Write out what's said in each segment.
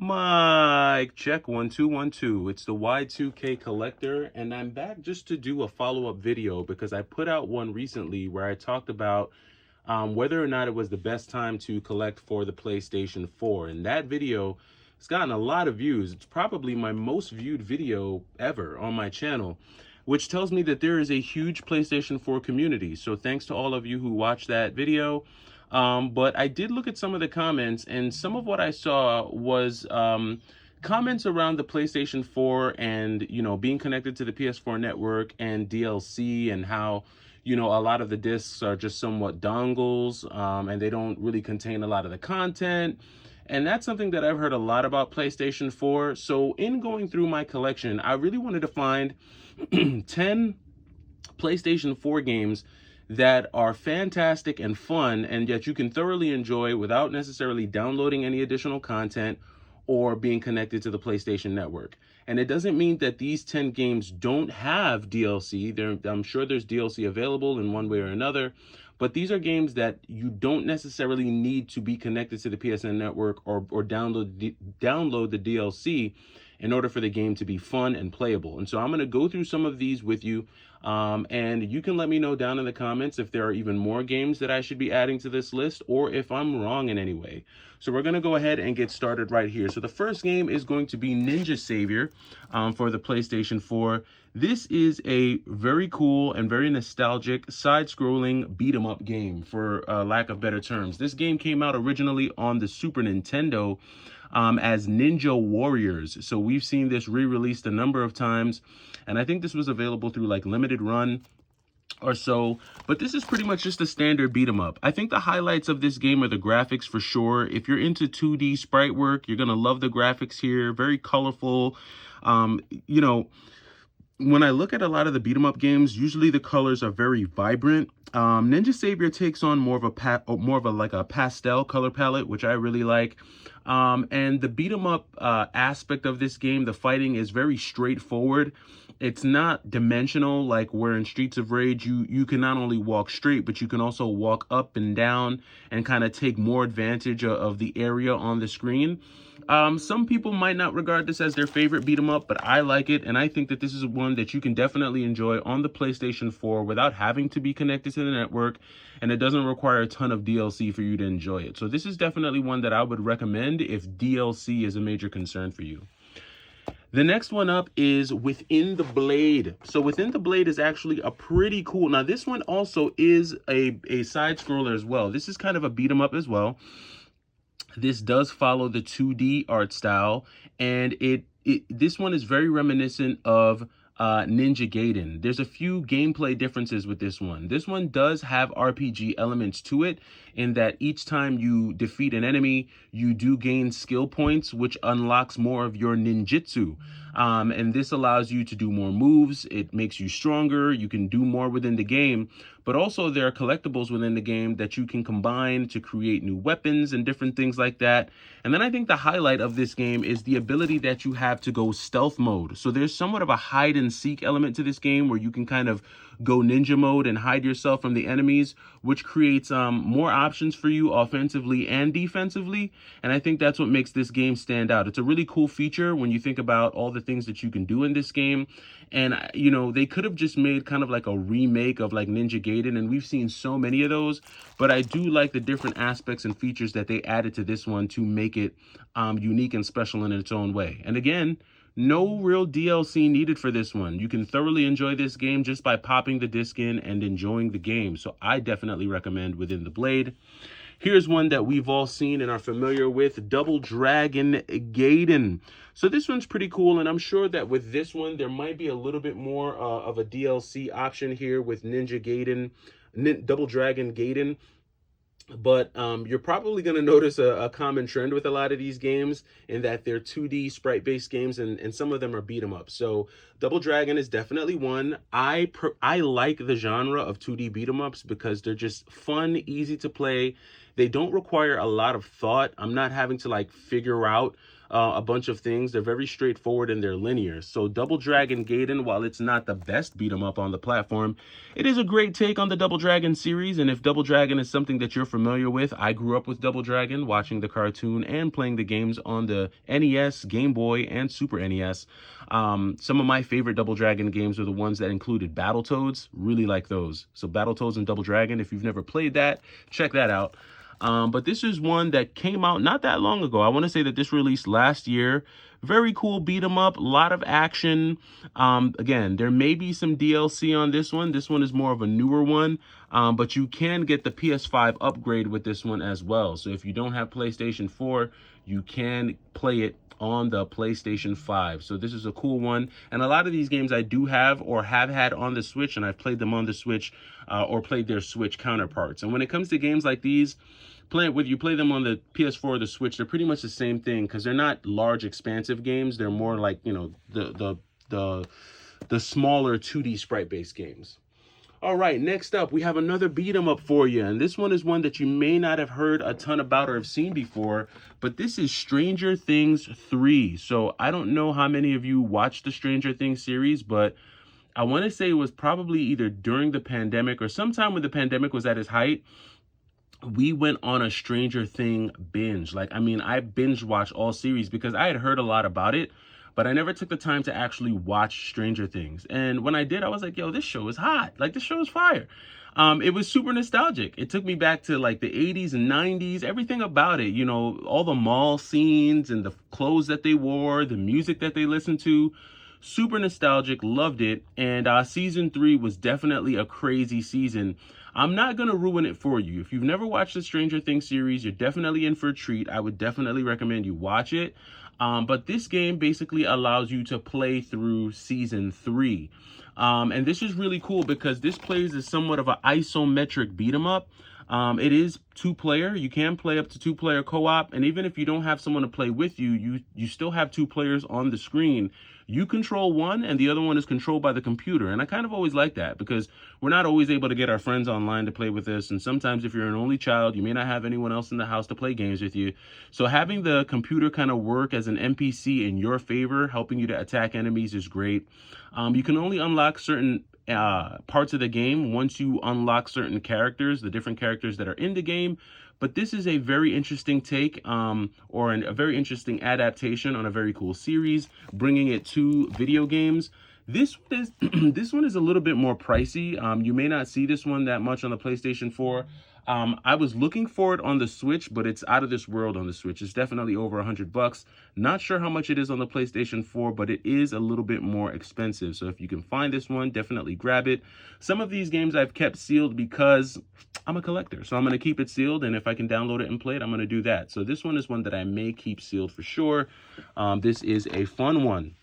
Mic check 1 2 1 2. It's the Y2K collector, and I'm back just to do a follow-up video because I put out one recently where I talked about whether or not it was the best time to collect for the PlayStation 4. And that video has gotten a lot of views. It's probably my most viewed video ever on my channel, which tells me that there is a huge PlayStation 4 community. So thanks to all of you who watched that video. But I did look at some of the comments, and some of what I saw was comments around the PlayStation 4 and, being connected to the PS4 network and DLC, and how, a lot of the discs are just somewhat dongles, and they don't really contain a lot of the content. And that's something that I've heard a lot about PlayStation 4. So in going through my collection, I really wanted to find 10 PlayStation 4 games that are fantastic and fun, and yet you can thoroughly enjoy without necessarily downloading any additional content or being connected to the PlayStation Network. And it doesn't mean that these 10 games don't have DLC. I'm sure there's DLC available in one way or another, but these are games that you don't necessarily need to be connected to the PSN Network or download the DLC in order for the game to be fun and playable. And so I'm going to go through some of these with you, and you can let me know down in the comments if there are even more games that I should be adding to this list, or if I'm wrong in any way. So we're going to go ahead and get started right here. So the first game is going to be Ninja Savior for the PlayStation 4. This is a very cool and very nostalgic side-scrolling beat-em-up game, for lack of better terms. This game came out originally on the Super Nintendo as Ninja Warriors. So we've seen this re-released a number of times, and I think this was available through like limited run or so, but this is pretty much just a standard beat 'em up. I think the highlights of this game are the graphics for sure. If you're into 2D sprite work, you're gonna love the graphics here. Very colorful. When I look at a lot of the beat 'em up games, usually the colors are very vibrant. Ninja Savior takes on more of a pastel color palette, which I really like. And the beat 'em up aspect of this game, the fighting, is very straightforward. It's not dimensional like where in Streets of Rage you can not only walk straight, but you can also walk up and down and kind of take more advantage of the area on the screen. Some people might not regard this as their favorite beat 'em up, but I like it, and I think that this is one that you can definitely enjoy on the PlayStation 4 without having to be connected to the network, and it doesn't require a ton of DLC for you to enjoy it. So this is definitely one that I would recommend if DLC is a major concern for you. The next one up is Within the Blade. So Within the Blade is actually a pretty cool. Now this one also is a side scroller as well. This is kind of a beat 'em up as well. This does follow the 2D art style, and this one is very reminiscent of Ninja Gaiden. There's a few gameplay differences with this one. This one does have RPG elements to it, in that each time you defeat an enemy, you do gain skill points, which unlocks more of your ninjutsu. And this allows you to do more moves. It makes you stronger. You can do more within the game, but also there are collectibles within the game that you can combine to create new weapons and different things like that. And then I think the highlight of this game is the ability that you have to go stealth mode. So there's somewhat of a hide and seek element to this game, where you can kind of go ninja mode and hide yourself from the enemies, which creates more options for you offensively and defensively. And I think that's what makes this game stand out. It's a really cool feature when you think about all the things that you can do in this game. And, they could have just made kind of like a remake of like Ninja Gaiden, and we've seen so many of those, but I do like the different aspects and features that they added to this one to make it unique and special in its own way. And again, no real DLC needed for this one. You can thoroughly enjoy this game just by popping the disc in and enjoying the game. So I definitely recommend Within the Blade. Here's one that we've all seen and are familiar with, Double Dragon Gaiden. So this one's pretty cool, and I'm sure that with this one, there might be a little bit more of a DLC option here with Double Dragon Gaiden. But you're probably going to notice a common trend with a lot of these games, in that they're 2D sprite-based games, and some of them are beat 'em up. So Double Dragon is definitely one. I like the genre of 2D beat 'em ups because they're just fun, easy to play. They don't require a lot of thought. I'm not having to like figure out a bunch of things. They're very straightforward and they're linear. So Double Dragon Gaiden, while it's not the best beat 'em up on the platform, it is a great take on the Double Dragon series. And if Double Dragon is something that you're familiar with, I grew up with Double Dragon, watching the cartoon and playing the games on the NES, Game Boy, and Super NES. Some of my favorite Double Dragon games are the ones that included Battletoads. Really like those. So Battletoads and Double Dragon, if you've never played that, check that out. But this is one that came out not that long ago. I want to say that this released last year. Very cool beat 'em up, a lot of action. Again, there may be some DLC on this one. This one is more of a newer one, but you can get the PS5 upgrade with this one as well. So if you don't have PlayStation 4, you can play it on the PlayStation 5. So this is a cool one. And a lot of these games I do have or have had on the Switch, and I've played them on the Switch or played their Switch counterparts. And when it comes to games like these, whether you play them on the PS4 or the Switch, they're pretty much the same thing because they're not large, expansive games. They're more like, you know, the smaller 2D sprite-based games. All right, next up, we have another beat 'em up for you. And this one is one that you may not have heard a ton about or have seen before, but this is Stranger Things 3. So I don't know how many of you watched the Stranger Things series, but I want to say it was probably either during the pandemic or sometime when the pandemic was at its height. We went on a Stranger Thing binge. Like, I mean, I binge watched all series because I had heard a lot about it, but I never took the time to actually watch Stranger Things. And when I did, I was like, yo, this show is hot. Like, this show is fire. It was super nostalgic. It took me back to like the 80s and 90s, everything about it, you know, all the mall scenes and the clothes that they wore, the music that they listened to. Super nostalgic, loved it. And season 3 was definitely a crazy season. I'm not going to ruin it for you. If you've never watched the Stranger Things series, you're definitely in for a treat. I would definitely recommend you watch it. But this game basically allows you to play through season 3. And this is really cool because this plays as somewhat of an isometric beat 'em up. It is 2-player. You can play up to 2-player co-op. And even if you don't have someone to play with you, you still have 2 players on the screen. You control one and the other one is controlled by the computer. And I kind of always like that because we're not always able to get our friends online to play with us. And sometimes if you're an only child, you may not have anyone else in the house to play games with you. So having the computer kind of work as an NPC in your favor, helping you to attack enemies is great. You can only unlock certain parts of the game once you unlock certain characters, the different characters that are in the game. But this is a very interesting take or a very interesting adaptation on a very cool series, bringing it to video games. This one is a little bit more pricey. You may not see this one that much on the PlayStation 4. I was looking for it on the Switch, but it's out of this world on the Switch. It's definitely over $100. Not sure how much it is on the PlayStation 4, but it is a little bit more expensive. So if you can find this one, definitely grab it. Some of these games I've kept sealed because I'm a collector. So I'm going to keep it sealed, and if I can download it and play it, I'm going to do that. So this one is one that I may keep sealed for sure. This is a fun one.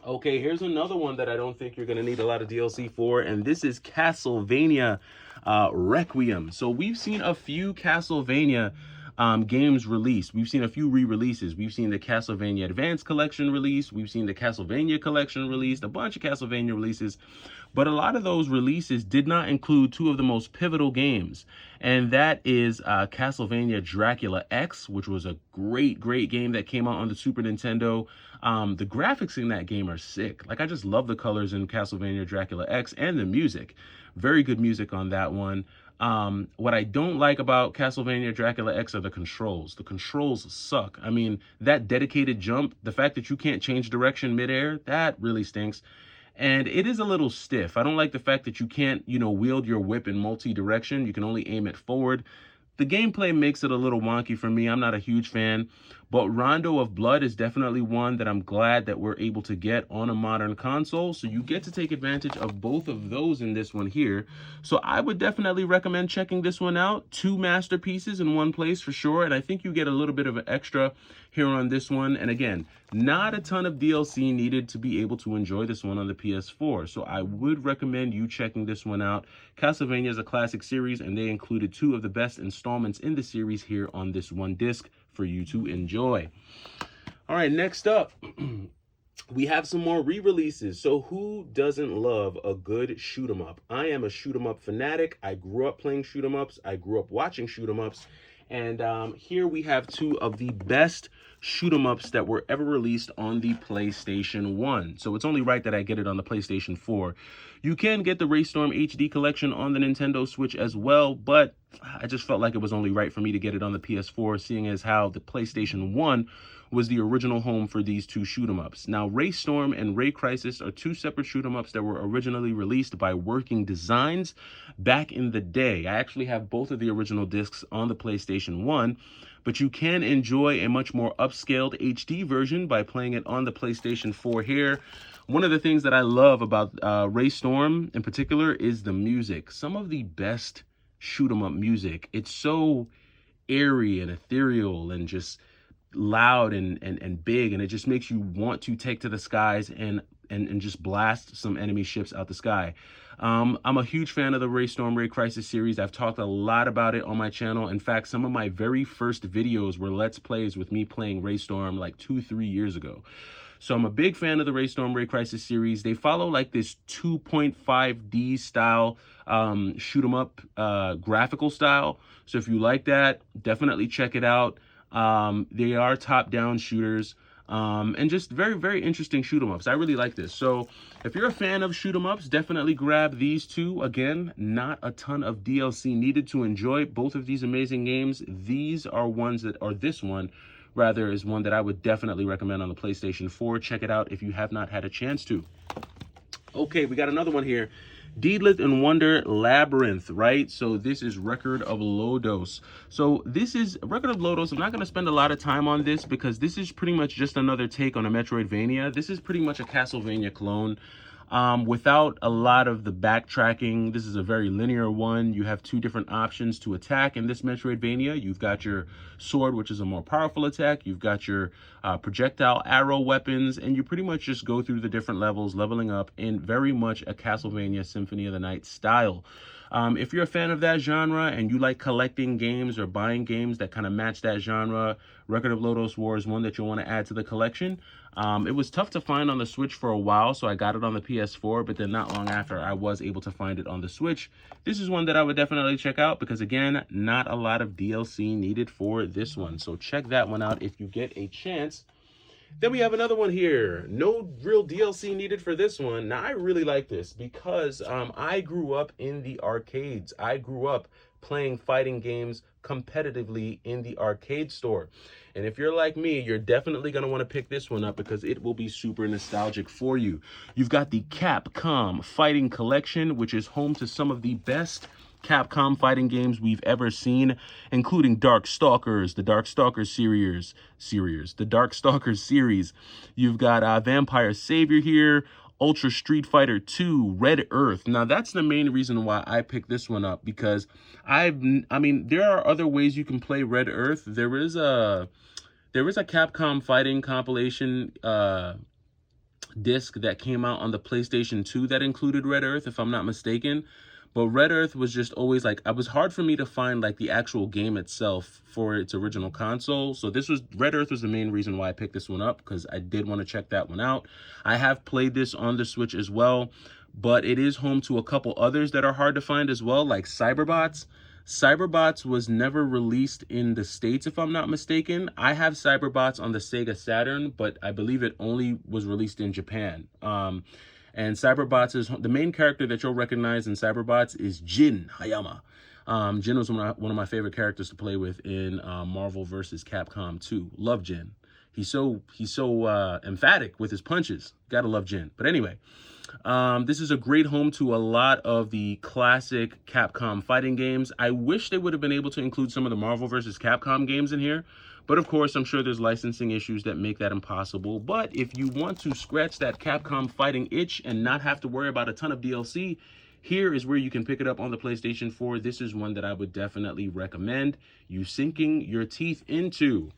Okay, here's another one that I don't think you're going to need a lot of DLC for, and this is Castlevania Requiem. So we've seen a few Castlevania games released. We've seen a few re-releases. We've seen the Castlevania Advanced Collection released. We've seen the Castlevania Collection released, a bunch of Castlevania releases. But a lot of those releases did not include 2 of the most pivotal games. And that is Castlevania Dracula X, which was a great game that came out on the Super Nintendo. The graphics in that game are sick. Like, I just love the colors in Castlevania Dracula X and the music. Very good music on that one. What I don't like about Castlevania Dracula X are the controls. The controls suck. I mean, that dedicated jump, the fact that you can't change direction midair, that really stinks. And it is a little stiff. I don't like the fact that you can't, wield your whip in multi-direction. You can only aim it forward. The gameplay makes it a little wonky for me. I'm not a huge fan. But Rondo of Blood is definitely one that I'm glad that we're able to get on a modern console. So you get to take advantage of both of those in this one here. So I would definitely recommend checking this one out. 2 masterpieces in one place for sure. And I think you get a little bit of an extra here on this one. And again, not a ton of DLC needed to be able to enjoy this one on the PS4. So I would recommend you checking this one out. Castlevania is a classic series, and they included 2 of the best installments in the series here on this one disc for you to enjoy. All right, next up, we have some more re-releases. So who doesn't love a good shoot 'em up? I am a shoot 'em up fanatic. I grew up playing shoot 'em ups. I grew up watching shoot 'em ups. And here we have two of the best shoot 'em ups that were ever released on the PlayStation 1. So it's only right that I get it on the PlayStation 4. You can get the Raystorm HD collection on the Nintendo Switch as well, but I just felt like it was only right for me to get it on the PS4, seeing as how the PlayStation 1 was the original home for these two shoot 'em ups. Now, Raystorm and Ray Crisis are two separate shoot 'em ups that were originally released by Working Designs back in the day. I actually have both of the original discs on the PlayStation 1, but you can enjoy a much more upscaled HD version by playing it on the PlayStation 4 here. One of the things that I love about Raystorm in particular is the music. Some of the best shoot 'em up music. It's so airy and ethereal and just loud and big, and it just makes you want to take to the skies and just blast some enemy ships out the sky. I'm a huge fan of the Raystorm Ray Crisis series. I've talked a lot about it on my channel. In fact, some of my very first videos were Let's Plays with me playing Raystorm like 2-3 years ago. So I'm a big fan of the Raystorm Ray Crisis series. They follow like this 2.5D style shoot 'em up graphical style. So if you like that, definitely check it out. They are top-down shooters, and just very, very interesting shoot 'em ups. I really like this. So if you're a fan of shoot 'em ups, definitely grab these two. Again, not a ton of DLC needed to enjoy both of these amazing games. These are ones that, or this one rather, is one that I would definitely recommend on the PlayStation 4. Check it out if you have not had a chance to. Okay, we got another one here. Deedlit and Wonder Labyrinth, right? So this is Record of Lodos. So this is Record of Lodos. I'm not going to spend a lot of time on this because this is pretty much just another take on a Metroidvania. This is pretty much a Castlevania clone. Without a lot of the backtracking. This is a very linear one. You have two different options to attack in this Metroidvania. You've got your sword, which is a more powerful attack. You've got your projectile arrow weapons, and you pretty much just go through the different levels, leveling up in very much a Castlevania Symphony of the Night style. If you're a fan of that genre and you like collecting games or buying games that kind of match that genre, Record of Lodos War is one that you'll want to add to the collection. It was tough to find on the Switch for a while, so I got it on the PS4, but then not long after, I was able to find it on the Switch. This is one that I would definitely check out because, again, not a lot of DLC needed for this one. So check that one out if you get a chance. Then we have another one here. No real DLC needed for this one. Now, I really like this because I grew up in the arcades. I grew up playing fighting games competitively in the arcade store. And if you're like me, you're definitely going to want to pick this one up because it will be super nostalgic for you. You've got the Capcom Fighting Collection, which is home to some of the best Capcom fighting games we've ever seen, including Darkstalkers, the Darkstalkers series. You've got Vampire Savior here, Ultra Street Fighter 2, Red Earth. Now, that's the main reason why I picked this one up because I mean, there are other ways you can play Red Earth. There is a Capcom fighting compilation disc that came out on the PlayStation 2 that included Red Earth, if I'm not mistaken. But Red Earth was just always like, it was hard for me to find like the actual game itself for its original console. So Red Earth was the main reason why I picked this one up because I did want to check that one out. I have played this on the Switch as well, but it is home to a couple others that are hard to find as well, like Cyberbots. Cyberbots was never released in the States, if I'm not mistaken. I have Cyberbots on the Sega Saturn, but I believe it only was released in Japan. And Cyberbots is the main character that you'll recognize in Cyberbots is Jin Hayama. Jin was one of my favorite characters to play with in Marvel vs. Capcom 2. Love Jin. He's so emphatic with his punches. Gotta love Jin. But anyway, this is a great home to a lot of the classic Capcom fighting games. I wish they would have been able to include some of the Marvel vs. Capcom games in here. But of course, I'm sure there's licensing issues that make that impossible. But if you want to scratch that Capcom fighting itch and not have to worry about a ton of DLC, here is where you can pick it up on the PlayStation 4. This is one that I would definitely recommend you sinking your teeth into.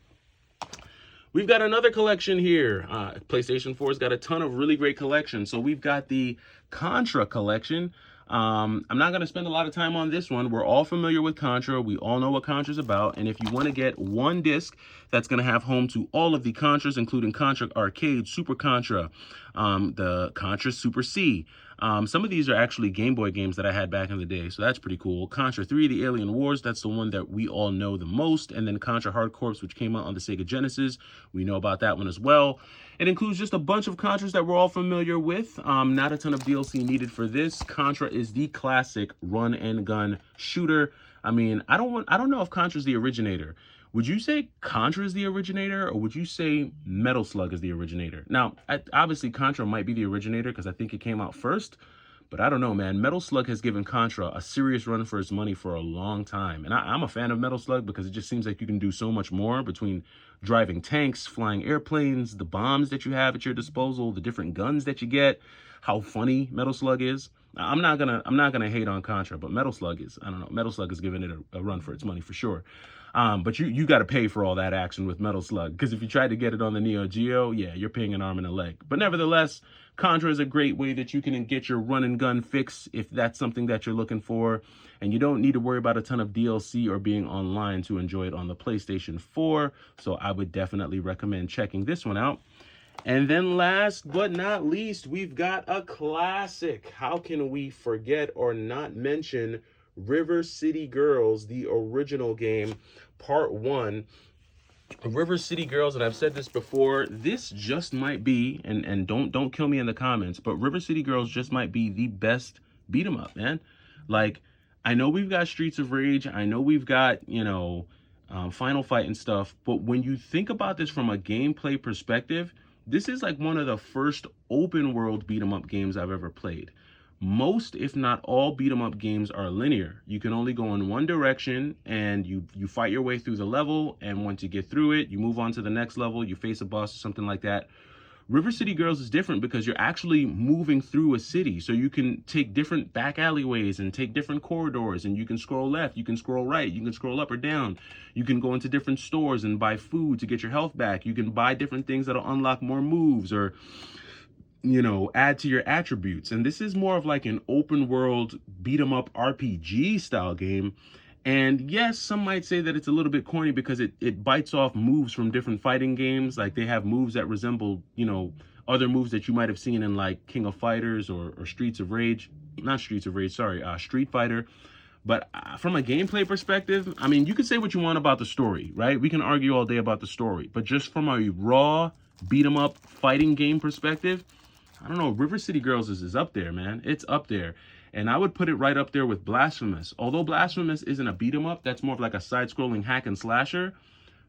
We've got another collection here. PlayStation 4's got a ton of really great collections. So we've got the Contra Collection. I'm not going to spend a lot of time on this one. We're all familiar with Contra. We all know what Contra's about. And if you want to get one disc that's going to have home to all of the Contras, including Contra Arcade, Super Contra, the Contra Super C, Some of these are actually Game Boy games that I had back in the day, so that's pretty cool. Contra 3, The Alien Wars, that's the one that we all know the most. And then Contra Hard Corps, which came out on the Sega Genesis. We know about that one as well. It includes just a bunch of Contras that we're all familiar with. Not a ton of DLC needed for this. Contra is the classic run and gun shooter. I mean, I don't know if Contra's the originator. Would you say Contra is the originator, or would you say Metal Slug is the originator? Now, obviously Contra might be the originator because I think it came out first, but I don't know, man. Metal Slug has given Contra a serious run for its money for a long time. And I'm a fan of Metal Slug because it just seems like you can do so much more between driving tanks, flying airplanes, the bombs that you have at your disposal, the different guns that you get, how funny Metal Slug is. I'm not gonna hate on Contra, but Metal Slug is, I don't know, Metal Slug is giving it a run for its money for sure. But you got to pay for all that action with Metal Slug, because if you tried to get it on the Neo Geo, yeah, you're paying an arm and a leg. But nevertheless, Contra is a great way that you can get your run and gun fix if that's something that you're looking for, and you don't need to worry about a ton of DLC or being online to enjoy it on the PlayStation 4. So I would definitely recommend checking this one out. And then last but not least, we've got a classic. How can we forget or not mention River City Girls, the original game, part 1. River City Girls, and I've said this before, this just might be, and don't kill me in the comments, but River City Girls just might be the best beat 'em up, man. Like, I know we've got Streets of Rage, I know we've got, you know, Final Fight and stuff, but when you think about this from a gameplay perspective, this is like one of the first open world beat 'em up games I've ever played. Most, if not all, beat 'em up games are linear. You can only go in one direction, and you fight your way through the level, and once you get through it, you move on to the next level, you face a boss or something like that. River City Girls is different because you're actually moving through a city, so you can take different back alleyways and take different corridors, and you can scroll left, you can scroll right, you can scroll up or down. You can go into different stores and buy food to get your health back. You can buy different things that'll unlock more moves, or, you know, add to your attributes. And this is more of like an open world beat 'em up RPG style game. And yes, some might say that it's a little bit corny because it bites off moves from different fighting games. Like, they have moves that resemble, you know, other moves that you might have seen in like King of Fighters or Streets of Rage. Not Streets of Rage, sorry, Street Fighter. But from a gameplay perspective, I mean, you can say what you want about the story, right? We can argue all day about the story. But just from a raw beat 'em up fighting game perspective, I don't know, River City Girls is up there, man. It's up there. And I would put it right up there with Blasphemous. Although Blasphemous isn't a beat 'em up, that's more of like a side-scrolling hack and slasher.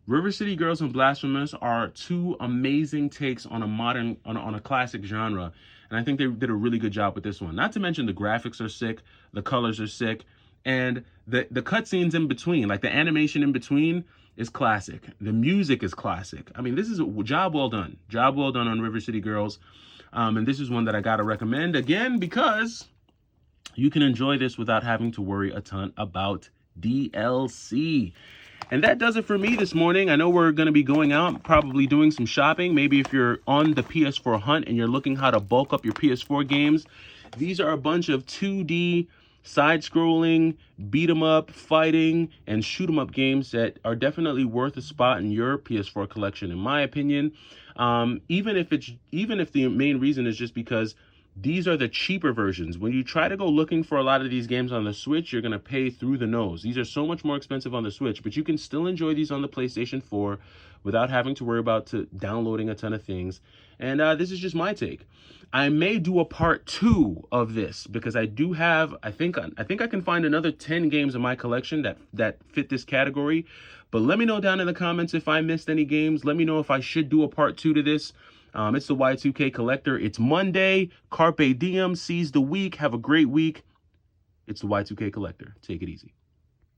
River City Girls and Blasphemous are two amazing takes on a modern, on a classic genre. And I think they did a really good job with this one. Not to mention the graphics are sick, the colors are sick, and the cutscenes in between, like the animation in between, is classic. The music is classic. I mean, this is a job well done. Job well done on River City Girls. And this is one that I gotta recommend again because you can enjoy this without having to worry a ton about DLC. And that does it for me this morning. I know we're going to be going out, probably doing some shopping. Maybe if you're on the PS4 hunt and you're looking how to bulk up your PS4 games, these are a bunch of 2D side-scrolling, beat-em-up, fighting, and shoot-em-up games that are definitely worth a spot in your PS4 collection, in my opinion. Even if the main reason is just because these are the cheaper versions. When you try to go looking for a lot of these games on the Switch, you're going to pay through the nose. These are so much more expensive on the Switch, but you can still enjoy these on the PlayStation 4 without having to worry about downloading a ton of things. And this is just my take. I may do a part 2 of this because I do have, I think I can find another 10 games in my collection that fit this category. But let me know down in the comments if I missed any games. Let me know if I should do a part 2 to this. It's the Y2K Collector. It's Monday. Carpe diem. Seize the week. Have a great week. It's the Y2K Collector. Take it easy.